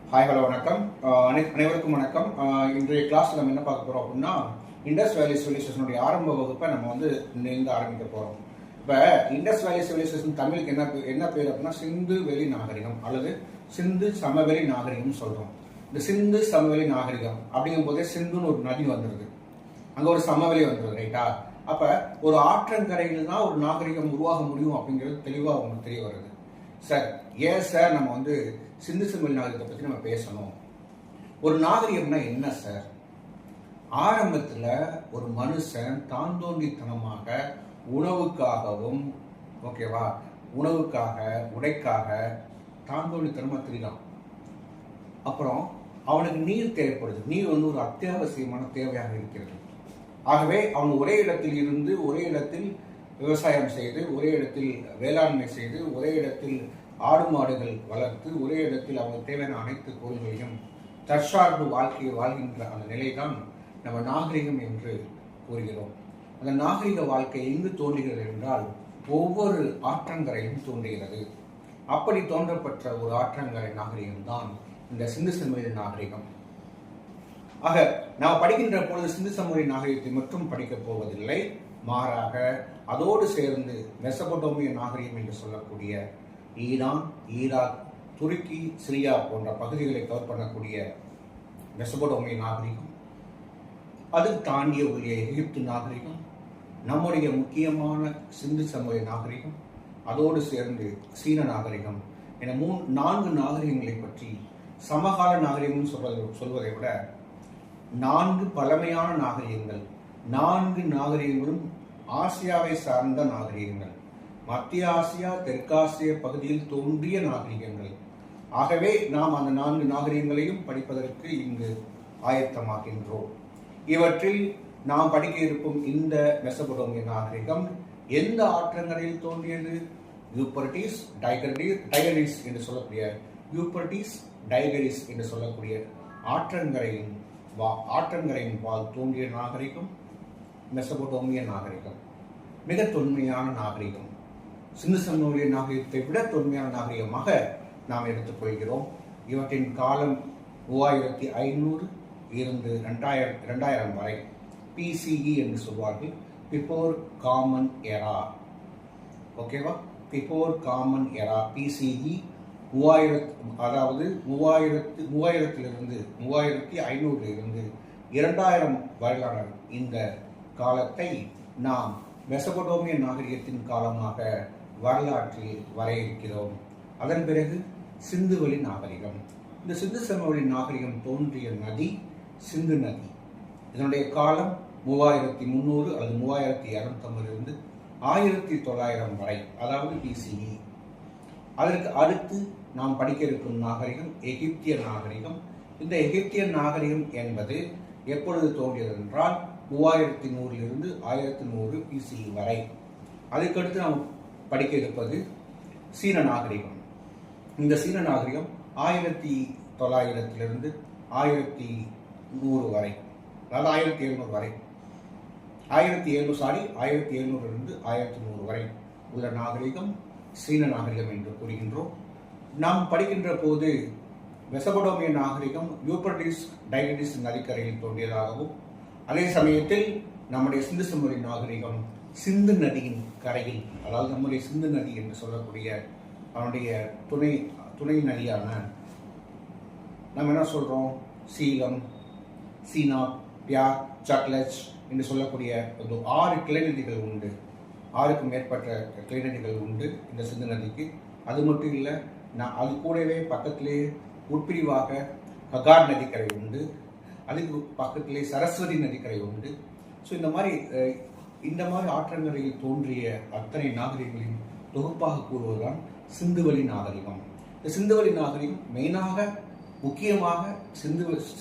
Hi hello வணக்கம். அனைவருக்கும் வணக்கம். இன்றைய கிளாஸ் நம்ம என்ன பார்க்க போகிறோம் அப்படின்னா, இண்டஸ் வேலி சிவிலைசேஷனுடைய ஆரம்ப வகுப்பை நம்ம இருந்து ஆரம்பிக்க போகிறோம். இப்போ இண்டஸ் வேலி சிவிலைசேஷன் தமிழுக்கு என்ன பேர் அப்படின்னா சிந்து வெளி நாகரிகம் அல்லது சிந்து சமவெளி நாகரிகம் சொல்கிறோம். இந்த சிந்து சமவெளி நாகரிகம் அப்படிங்கும் போதே சிந்துன்னு ஒரு நதி வந்துடுது, அங்கே ஒரு சமவெளி வந்துடுது, ரைட்டா? அப்போ ஒரு ஆற்றங்கரையில் தான் ஒரு நாகரிகம் உருவாக முடியும் அப்படிங்கிறது தெளிவாக உங்களுக்கு தெரிய வருது. சார் ஏன் சார் நம்ம சிந்து சமவெளி நாகரிகத்தை பற்றி நம்ம பேசணும்? ஒரு நாகரிகம்னா என்ன சார்? ஆரம்பத்தில் ஒரு மனுஷன் தான் தோன்றித்தனமாக உணவுக்காகவும், ஓகேவா, உணவுக்காக உடைக்காக தான் தோன்றித்தனமாக திரிதான். அப்புறம் அவனுக்கு நீர் தேவைப்படுது. நீர் ஒரு அத்தியாவசியமான தேவையாக இருக்கிறது. ஆகவே அவன் ஒரே இடத்தில் இருந்து ஒரே இடத்தில் விவசாயம் செய்து, ஒரே இடத்தில் வேளாண்மை செய்து, ஒரே இடத்தில் ஆடு மாடுகள் வளர்த்து, ஒரே இடத்தில் அவங்களுக்கு தேவையான அனைத்து பொருள்களையும் தற்சார்பு வாழ்க்கையை வாழ்கின்ற அந்த நிலைதான் நம்ம நாகரிகம் என்று கூறுகிறோம். அந்த நாகரிக வாழ்க்கை எங்கு தோன்றுகிறது என்றால் ஒவ்வொரு ஆற்றங்கரையும் தோன்றுகிறது. அப்படி தோன்றப்பட்ட ஒரு ஆற்றங்கரை நாகரிகம் தான் இந்த சிந்து சமவெளி நாகரிகம். ஆக நாம் படிக்கின்ற பொழுது சிந்து சமவெளி நாகரிகத்தை மட்டும் படிக்கப் போவதில்லை, மாறாக அதோடு சேர்ந்து மெசபடோமிய நாகரிகம் என்று சொல்லக்கூடிய ஈரான், ஈராக், துருக்கி, சிரியா போன்ற பகுதிகளை கவர் பண்ணக்கூடிய மெசபடோமிய நாகரிகம், அது தாண்டிய ஒரு எகிப்து நாகரிகம், நம்முடைய முக்கியமான சிந்து சமவெளி நாகரிகம், அதோடு சேர்ந்து சீன நாகரிகம் என 4 நாகரிகங்களை பற்றி சமகால நாகரிகம் சொல்வதை விட 4 பழமையான நாகரிகங்கள், 4 நாகரிகங்களும் ஆசியாவை சார்ந்த நாகரிகங்கள், மத்திய ஆசியா தெற்காசிய பகுதியில் தோன்றிய நாகரிகங்கள். ஆகவே நாம் அந்த 4 நாகரிகங்களையும் படிப்பதற்கு இங்கு ஆயத்தமாகின்றோம். இவற்றில் நாம் படிக்க இருக்கும் இந்த மெசபடோமிய நாகரிகம் எந்த ஆற்றங்கரையில் தோன்றியது? யூப்ரட்டிஸ் டைகரிஸ் என்று சொல்லக்கூடிய யூப்ரட்டிஸ் டைகரிஸ் என்று சொல்லக்கூடிய ஆற்றங்கரையின் வால் தோன்றிய நாகரிகம் மெசபடோமிய நாகரிகம். மிக தொன்மையான நாகரிகம். சிந்து சமவெளி நாகரிகத்தை விட தொன்மையான நாகரிகமாக நாம் எடுத்துக்கொள்கிறோம். இவற்றின் காலம் 3500 இருந்து 2000 வரை பிசிஇ என்று சொல்வார்கள். Before common era. ஓகேவா? பிஃபோர் காமன் எரா பிசிஇ 3000, அதாவது 3500 இருந்து 2000 வரையிலான இந்த காலத்தை நாம் மெசபடோமிய நாகரிகத்தின் காலமாக வரலாற்றில் வரையறுக்கிறோம். அதன் பிறகு சிந்துவெளி நாகரிகம். இந்த சிந்து சமவெளி நாகரிகம் தோன்றிய நதி சிந்து நதி. இதனுடைய காலம் 3300 அல்லது 3250 இருந்து 1900 வரை, அதாவது பிசிஇ. அதற்கு அடுத்து நாம் படிக்க இருக்கும் நாகரிகம் எகிப்திய நாகரிகம். இந்த எகிப்திய நாகரிகம் என்பது எப்பொழுது தோன்றியது என்றால் 3100 இருந்து 1100 பிசிஇ வரை. அதுக்கடுத்து நாம் படிக்க இருப்பது சீன நாகரிகம். இந்த சீன நாகரிகம் 1900 1100 வரை, அதாவது 1700 வரை, 1700 இருந்து 1100 வரை உள்ள நாகரிகம் சீன நாகரிகம் என்று கூறுகின்றோம். நாம் படிக்கின்ற போது மெசபடோமிய நாகரிகம் யூப்ரட்டிஸ் டைகரிஸ் நதிக்கரையில் தோன்றியதாகவும், அதே சமயத்தில் நம்முடைய சிந்து சமவெளி நாகரிகம் சிந்து நதியின் கரையில், அதாவது நம்முடைய சிந்து நதி என்று சொல்லக்கூடிய அவனுடைய துணை நதியான நம்ம என்ன சொல்றோம், சீலம், சீனா, பியா, சக்லச் என்று சொல்லக்கூடிய 6 கிளை நதிகள் உண்டு. 6க்கும் மேற்பட்ட கிளை நதிகள் உண்டு இந்த சிந்து நதிக்கு. அது மட்டும் இல்லை, அது கூடவே பக்கத்திலே உட்பிரிவாக ககார் நதிக்கரை உண்டு. அதுக்கு பக்கத்திலே சரஸ்வதி நதிக்கரை உண்டு. ஸோ இந்த மாதிரி ஆற்றங்கரையில் தோன்றிய அத்தனை நாகரிகங்களின் தொகுப்பாக கூறுவதுதான் சிந்துவெளி நாகரிகம். இந்த சிந்துவெளி நாகரிகம் முக்கியமாக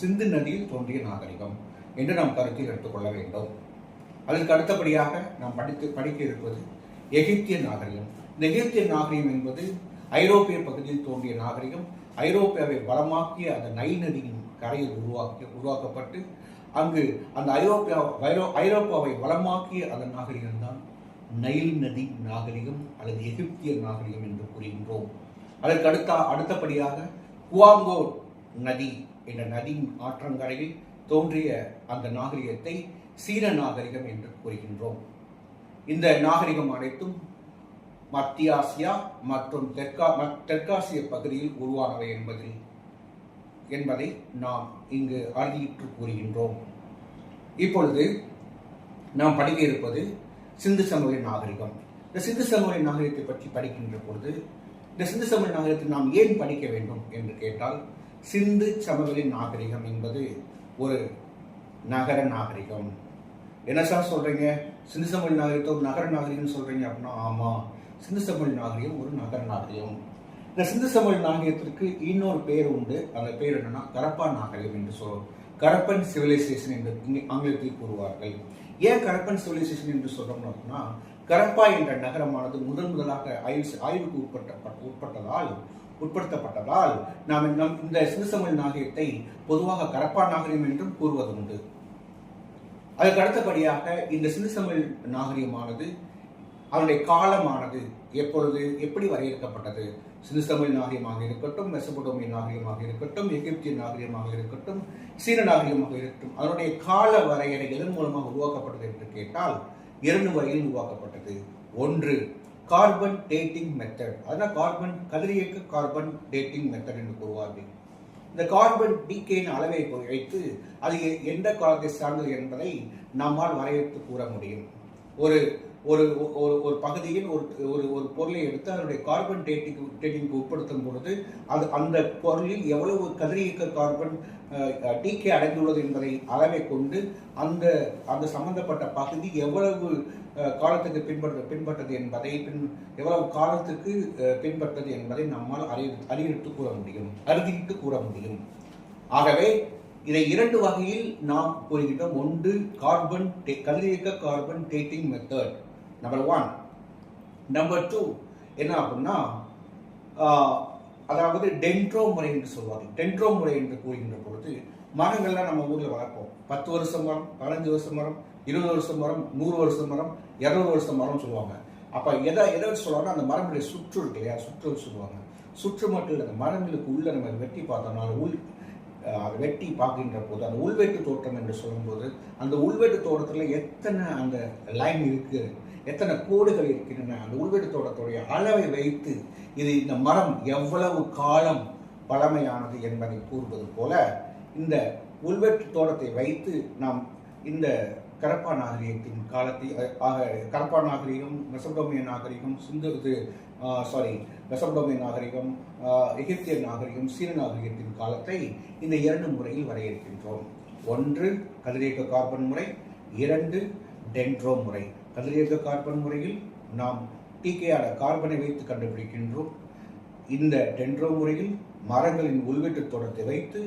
சிந்து நதியில் தோன்றிய நாகரிகம் என்று நாம் கருத்தில் எடுத்துக்கொள்ள வேண்டும். அதற்கு அடுத்தபடியாக நாம் படிக்க இருப்பது எகிப்திய நாகரிகம். இந்த எகிப்திய நாகரிகம் என்பது ஐரோப்பிய பகுதியில் தோன்றிய நாகரிகம். ஐரோப்பியாவை வளமாக்கிய அந்த நைல் நதியின் கரையில் உருவாக்கப்பட்டு அங்கு அந்த ஐரோப்பாவை வளமாக்கிய அந்த நாகரிகம் தான் நைல் நதி நாகரிகம் அல்லது எகிப்திய நாகரிகம் என்று கூறுகின்றோம். அதற்கு அடுத்தபடியாக குவாங்கோ நதி என்ற நதியின் ஆற்றங்கரையில் தோன்றிய அந்த நாகரிகத்தை சீன நாகரிகம் என்று கூறுகின்றோம். இந்த நாகரிகம் அனைத்தும் மத்திய ஆசியா மற்றும் தெற்காசிய பகுதியில் உருவானவை என்பதை நாம் இங்கு அறுதியிட்டு கூறுகின்றோம். இப்பொழுது நாம் படிக்க இருப்பது சிந்து சமவெளி நாகரிகம். இந்த சிந்து சமவெளி நாகரிகத்தை பற்றி படிக்கின்ற பொழுது இந்த சிந்து சமவெளி நாகரிகத்தை நாம் ஏன் படிக்க வேண்டும் என்று கேட்டால், சிந்து சமவெளி நாகரிகம் என்பது ஒரு நகர நாகரிகம். என்ன சார் சொல்றீங்க, சிந்து சமவெளி நாகரிகத்தை ஒரு நகர நாகரிகம் சொல்றீங்க அப்படின்னா, ஆமா, சிந்து சமவெளி நாகரிகம் ஒரு நகர நாகரிகம். இந்த சிந்து சமவெளி நாகரிகத்திற்கு இன்னொரு பேர் உண்டு. அந்த பேர் என்னன்னா கரப்பா நாகரிகம் என்று சொல்லுவோம். கரப்பன் சிவிலைசேஷன் என்று ஆங்கிலத்தில் கூறுவார்கள். ஏன் கரப்பன் சிவிலைசேஷன் என்று சொல்றோம் அப்படின்னா, கரப்பா என்ற நகரமானது முதலாக ஆய்வுக்கு உட்படுத்தப்பட்டதால் நாம் இந்த சிந்து சமவெளி நாகரிகத்தை பொதுவாக கரப்பா நாகரிகம் என்றும் கூறுவது உண்டு. அதற்கு அடுத்தபடியாக இந்த சிந்து சமவெளி நாகரிகமானது அதனுடைய காலமானது எப்படி வரையறுக்கப்பட்டது? சிந்து சமவெளி நாகரிகமாக இருக்கட்டும், மெசபடோமிய நாகரிகமாக இருக்கட்டும், எகிப்திய நாகரிகமாக இருக்கட்டும், சீன நாகரிகமாக இருக்கட்டும், அதனுடைய கால வரையறை எதன் மூலமாக உருவாக்கப்பட்டது என்று கேட்டால் 2 வகையில் உருவாக்கப்பட்டது. ஒன்று கார்பன் டேட்டிங் மெத்தட், அதான் கதிரியக்க கார்பன் டேட்டிங் மெத்தட் என்று கூறுவார்கள். இந்த கார்பன் டிகேயின் அளவை வைத்து அது எந்த காலத்தை சார்ந்தது என்பதை நம்மால் வரையறுத்து கூற முடியும். ஒரு ஒரு ஒரு பகுதியில் ஒரு பொருளை எடுத்து அதனுடைய கார்பன் டேட்டிங்க்கு உட்படுத்தும் பொழுது அந்த பொருளில் எவ்வளவு கதிரியக்க கார்பன் டிகே அடைந்துள்ளது என்பதை அளவை கொண்டு அந்த சம்பந்தப்பட்ட பகுதி எவ்வளவு காலத்துக்கு பின்பற்றது என்பதை எவ்வளவு காலத்துக்கு பின்பற்றது என்பதை நம்மால் அறுதியிட்டு கூற முடியும். ஆகவே இதை 2 வகையில் நாம் கூறுகின்றோம். ஒன்று கதிரியக்க carbon dating method, number 1. Number 2 என்ன அப்படின்னா, அதாவது டென்ட்ரோ முறை என்று சொல்வார்கள். டென்ட்ரோ முறை என்று கூறுகின்ற பொழுது, மரங்கள்லாம் நம்ம ஊர்ல வளர்ப்போம். 10 வருஷம் மரம், 15 வருஷம் மரம், 20 வருஷம் மரம், 100 வருஷம் மரம், 200 வருஷம் மரம் சொல்லுவாங்க. அப்ப எதை சொல்லுவாங்க, அந்த மரங்களுடைய சுற்று இருக்கு இல்லையா, சுற்று சொல்லுவாங்க. சுற்று மட்டும் இல்லை, அந்த மரங்களுக்கு உள்ள நம்ம வெட்டி பார்த்தோம்னா அதை வெட்டி பார்க்கின்ற போது அந்த உள்வெட்டு தோட்டம் என்று சொல்லும்போது, அந்த உள்வெட்டு தோட்டத்தில் எத்தனை அந்த லைன் இருக்கு, எத்தனை கோடுகள் இருக்கின்றன, அந்த உள்வெட்டு தோட்டத்துடைய அளவை வைத்து இந்த மரம் எவ்வளவு காலம் பழமையானது என்பதை கூறுவது போல, இந்த உள்வெட்டு தோட்டத்தை வைத்து நாம் இந்த கரப்பா நாகரிகத்தின் காலத்தை கரப்பா நாகரிகம், மெசபடோமிய நாகரிகம், மெசபடோமிய நாகரிகம், எகிப்திய நாகரிகம், சீன நாகரிகத்தின் காலத்தை இந்த 2 முறையில் வரையறுக்கின்றோம். 1 கதிரியக்க கார்பன் முறை, 2 டென்ட்ரோ முறை. கதிரியக்க கார்பன் முறையில் நாம் டிகேஆர் கார்பனை வைத்து கண்டுபிடிக்கின்றோம். இந்த டென்ட்ரோ முறையில் மரங்களின் உள்வெட்டு தோட்டத்தை வைத்து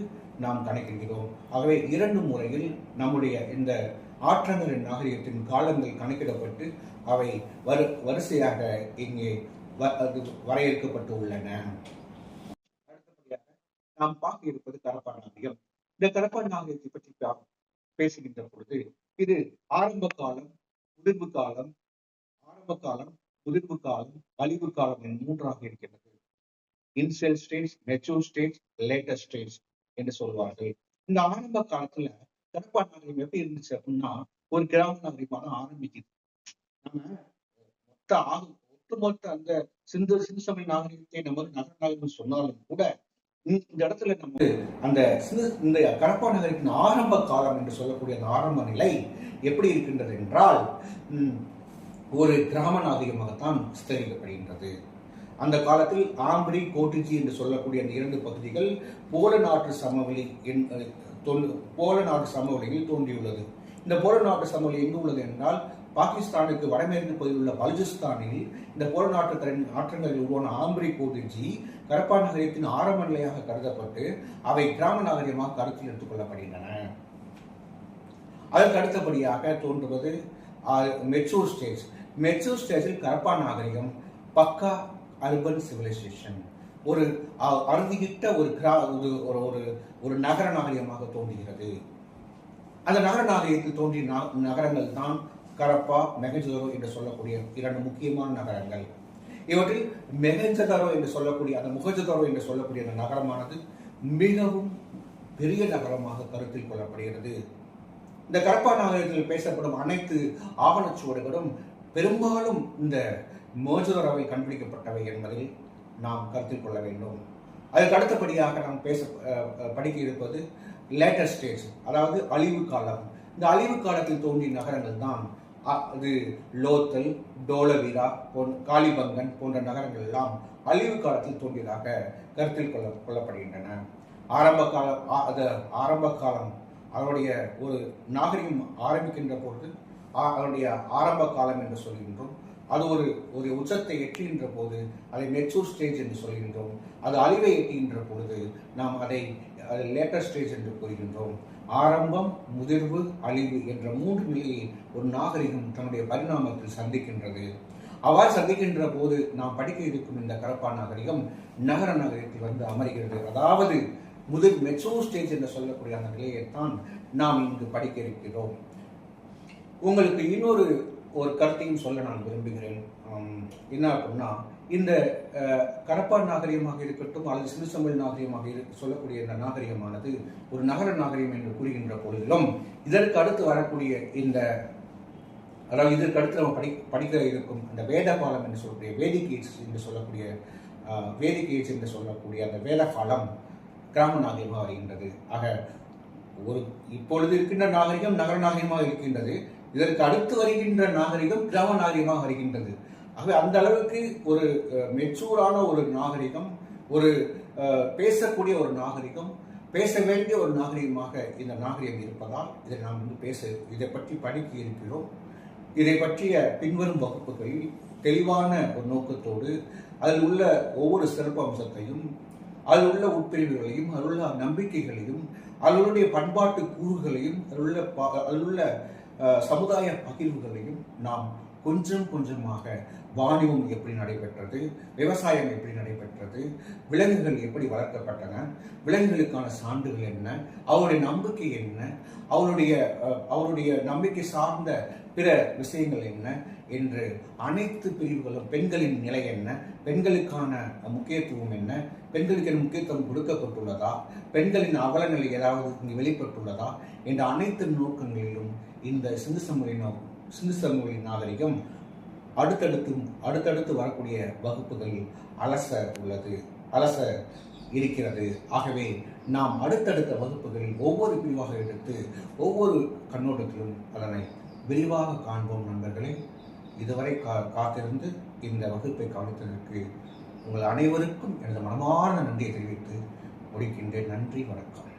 நாம் கணக்கிடுகிறோம். ஆகவே 2 முறையில் நம்முடைய இந்த ஆற்றங்கரின் நாகரிகத்தின் காலங்கள் கணக்கிடப்பட்டு அவை வரிசையாக இங்கே வரையறுக்கப்பட்டு உள்ளன. அடுத்தபடியாக நாம் பார்க்க இருப்பது கரப்பா நாகரிகம். இந்த கரப்பா நாகரிகத்தை பற்றி பேசுகின்ற பொழுது, இது ஆரம்ப காலம், முதிர்வு காலம், அழிவு காலம் என 3ஆக இருக்கிறது. Initial stage, mature stage, latest stage என்று சொல்வார்கள். இந்த ஆரம்ப காலத்துல கரப்பா நாகரிகம் எப்படி இருந்துச்சு அப்படின்னா, ஒரு கிராம நாகரிகமாக தான் ஆரம்பிக்குது. நம்ம ஒட்டுமொத்த அந்த சிந்து சமவெளி நாகரிகத்தை நம்ம நகர நாகரிகம் சொன்னாலும் கூட, இந்த இடத்துல நம்ம இந்த கரப்பா நகரத்தின் ஆரம்ப காலம் என்று சொல்லக்கூடிய அந்த ஆரம்ப நிலை எப்படி இருக்கின்றது என்றால், ஒரு கிராம நாகரிகமாகத்தான் சித்தரிக்கப்படுகின்றது. அந்த காலத்தில் ஆம்பிரி, கோட்டிஜி என்று சொல்லக்கூடிய அந்த 2 பகுதிகள் போல நாட்டு சமவெளியில் தோன்றியுள்ளது. இந்த போல நாட்டு சமவெளி எங்கு உள்ளது என்றால், பாகிஸ்தானுக்கு வடமேற்கு பகுதியில் உள்ள பலுஜிஸ்தானில் இந்த போல நாட்டு ஆற்றங்களில் உருவான ஆம்பிரி, கோட்டிஜி கரப்பா நகரத்தின் ஆரம்ப நிலையாக கருதப்பட்டு அவை கிராம நாகரிகமாக கருத்தில் எடுத்துக் கொள்ளப்படுகின்றன. அதற்கு அடுத்தபடியாக தோன்றுவது மெச்சூர் ஸ்டேஜ். மெச்சூர் ஸ்டேஜில் கரப்பா நாகரிகம் பக்கா அர்பன் சிவிலைசேஷன், ஒரு அறுதியிட்ட ஒரு நகர நாகரிகமாக தோன்றுகிறது. அந்த நகர நாகரிகத்தில் தோன்றிய நகரங்கள் தான் கரப்பா, மெகஞ்சதரோ என்று சொல்லக்கூடிய 2 முக்கியமான நகரங்கள். இவற்றில் மெகஞ்சதரோ என்று சொல்லக்கூடிய அந்த நகரமானது மிகவும் பெரிய நகரமாக கருத்தில் கொள்ளப்படுகிறது. இந்த கரப்பா நாகரிகத்தில் பேசப்படும் அனைத்து ஆவணச்சுவடுகளும் பெரும்பாலும் இந்த மோஜோதராவில் கண்டுபிடிக்கப்பட்டவை என்பதை நாம் கருத்தில் கொள்ள வேண்டும். அதற்கு அடுத்தபடியாக நாம் படிக்க இருப்பது லேட்டர் ஸ்டேஜ், அதாவது அழிவு காலம். இந்த அழிவு காலத்தில் தோன்றிய நகரங்கள் தான் அது லோத்தல், டோலவீரா, காளிபங்கன் போன்ற நகரங்கள் எல்லாம் அழிவு காலத்தில் தோன்றியதாக கருத்தில் கொள்ளப்படுகின்றன. ஆரம்ப காலம் அதனுடைய ஒரு நாகரிகம் ஆரம்பிக்கின்ற பொழுது அதனுடைய ஆரம்ப காலம் என்று சொல்கின்றோம். அது ஒரு உச்சத்தை எட்டுகின்ற போது அதை மெச்சூர் ஸ்டேஜ் என்று சொல்கின்றோம். அது அழிவை எட்டுகின்ற பொழுது நாம் அதை லேட்டர் ஸ்டேஜ் என்று கூறுகின்றோம். ஆரம்பம், முதிர்வு, அழிவு என்ற 3 நிலையை ஒரு நாகரிகம் தன்னுடைய பரிணாமத்தில் சந்திக்கின்றது. அவ்வாறு சந்திக்கின்ற போது நாம் படிக்க இருக்கும் இந்த கரப்பா நாகரிகம் நகர நாகரிகத்தில் வந்து அமர்கிறது. அதாவது மெச்சூர் ஸ்டேஜ் என்று சொல்லக்கூடிய அந்த நிலையைத்தான் நாம் இங்கு படிக்க இருக்கிறோம். உங்களுக்கு இன்னொரு கருத்தையும் சொல்ல நான் விரும்புகிறேன். என்ன அப்படின்னா, இந்த கரப்பா நாகரிகமாக இருக்கட்டும் அல்லது சிந்து சமவெளி நாகரிகமாக சொல்லக்கூடிய இந்த நாகரிகமானது ஒரு நகர நாகரிகம் என்று கூறுகின்ற பொழுதிலும் இதற்கு அடுத்து வரக்கூடிய இதற்கு அடுத்து நம்ம படிக்க இருக்கும் இந்த வேத காலம் என்று சொல்லக்கூடிய வேதிக் ஏஜ் என்று சொல்லக்கூடிய அந்த வேத காலம் கிராம நாகரிகமாக வருகின்றது. ஆக இப்பொழுது இருக்கின்ற நாகரிகம் நகர நாகரிகமாக இருக்கின்றது. இதற்கு அடுத்து வருகின்ற நாகரிகம் கிராம நாகரிகமாக வருகின்றது. ஆகவே அந்த அளவுக்கு ஒரு மெச்சூரான ஒரு நாகரிகம், ஒரு பேசக்கூடிய ஒரு நாகரிகம், பேச வேண்டிய ஒரு நாகரிகமாக இந்த நாகரிகம் இருப்பதால் இதை நாம் இதை பற்றி படிக்க இருக்கிறோம். இதை பற்றிய பின்வரும் வகுப்புகளில் தெளிவான ஒரு நோக்கத்தோடு அதில் உள்ள ஒவ்வொரு சிறப்பு அம்சத்தையும், அதில் உள்ள உட்பிரிவுகளையும், அதில் உள்ள நம்பிக்கைகளையும், அதனுடைய பண்பாட்டு கூறுகளையும், அதில் உள்ள சமுதாய பகிர்வுகளையும் நாம் கொஞ்சம் கொஞ்சமாக வாணிபம் எப்படி நடைபெற்றது, விவசாயம் எப்படி நடைபெற்றது, விலங்குகள் எப்படி வளர்க்கப்பட்டன, விலங்குகளுக்கான சான்றுகள் என்ன, அவருடைய நம்பிக்கை என்ன, அவருடைய நம்பிக்கை சார்ந்த பிற விஷயங்கள் என்ன என்று அனைத்து பிரிவுகளும், பெண்களின் நிலை என்ன, பெண்களுக்கான முக்கியத்துவம் என்ன, பெண்களுக்கு முக்கியத்துவம் கொடுக்கப்பட்டுள்ளதா, பெண்களின் அவலநிலை ஏதாவது இங்கு வெளிப்பட்டுள்ளதா என்ற அனைத்து நோக்கங்களிலும் இந்த சிந்து சமவெளி நாகரிகம் அடுத்தடுத்து வரக்கூடிய வகுப்புகளில் அலச இருக்கிறது. ஆகவே நாம் அடுத்தடுத்த வகுப்புகளில் ஒவ்வொரு பிரிவாக எடுத்து ஒவ்வொரு கண்ணோட்டத்திலும் அதனை விரிவாக காண்போம். நண்பர்களே, இதுவரை காத்திருந்து இந்த வகுப்பை கவனித்ததற்கு உங்கள் அனைவருக்கும் எனது மனமார்ந்த நன்றியை தெரிவித்து முடிக்கின்றேன். நன்றி, வணக்கம்.